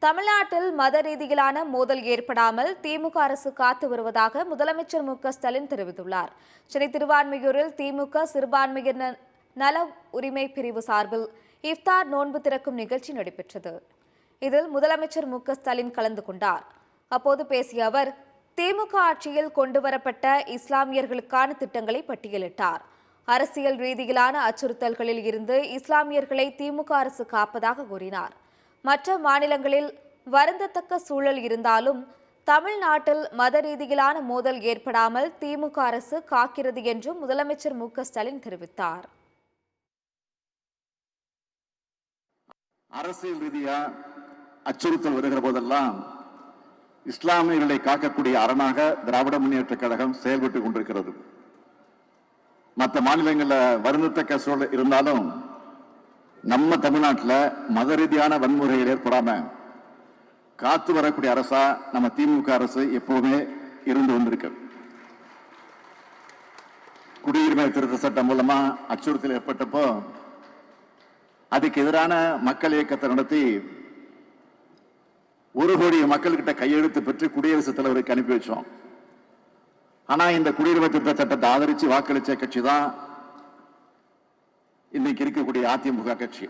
தமிழ்நாட்டில் மத ரீதியிலான மோதல் ஏற்படாமல் திமுக அரசு காத்து வருவதாக முதலமைச்சர் மு.க.ஸ்டாலின் தெரிவித்துள்ளார். சென்னை திருவான்மியூரில் திமுக சிறுபான்மையினர் நல உரிமை பிரிவு சார்பில் இஃப்தார் நோன்பு திறக்கும் நிகழ்ச்சி நடைபெற்றது. இதில் முதலமைச்சர் மு.க.ஸ்டாலின் கலந்து கொண்டார். அப்போது பேசிய அவர், திமுக ஆட்சியில் கொண்டுவரப்பட்ட இஸ்லாமியர்களுக்கான திட்டங்களை பட்டியலிட்டார். அரசியல் ரீதியிலான அச்சுறுத்தல்களில் இருந்து இஸ்லாமியர்களை திமுக அரசு காப்பதாக கூறினார். மற்ற மாநிலங்களில் வருந்தத்தக்க சூழல் இருந்தாலும் தமிழ்நாட்டில் மத ரீதியிலான மோதல் ஏற்படாமல் திமுக அரசு காக்கிறது என்றும் முதலமைச்சர் மு.க.ஸ்டாலின் தெரிவித்தார். அரசியல் ரீதியா அச்சுறுத்தல் வருகிற போதெல்லாம் இஸ்லாமியர்களை காக்கக்கூடிய அரணாக திராவிட முன்னேற்ற கழகம் செயல்பட்டுக் கொண்டிருக்கிறது. மற்ற மாநிலங்களில் வருந்தத்தக்க சூழல் இருந்தாலும் நம்ம தமிழ்நாட்டில் மத ரீதியான வன்முறைகள் ஏற்படாம காத்து வரக்கூடிய அரசா நம்ம திமுக அரசு எப்பவுமே இருந்து வந்திருக்கு. குடியுரிமை திருத்த சட்டம் மூலமா அச்சுறுத்தல் ஏற்பட்டப்போ அதுக்கு எதிரான மக்கள் இயக்கத்தை நடத்தி 1 கோடி மக்கள்கிட்ட கையெழுத்து பெற்று குடியரசுத் தலைவருக்கு அனுப்பி வச்சோம். ஆனா இந்த குடியுரிமை திருத்த சட்டத்தை ஆதரிச்சு வாக்களிச்ச கட்சி தான் இன்னைக்கு இருக்கக்கூடிய அதிமுக கட்சி.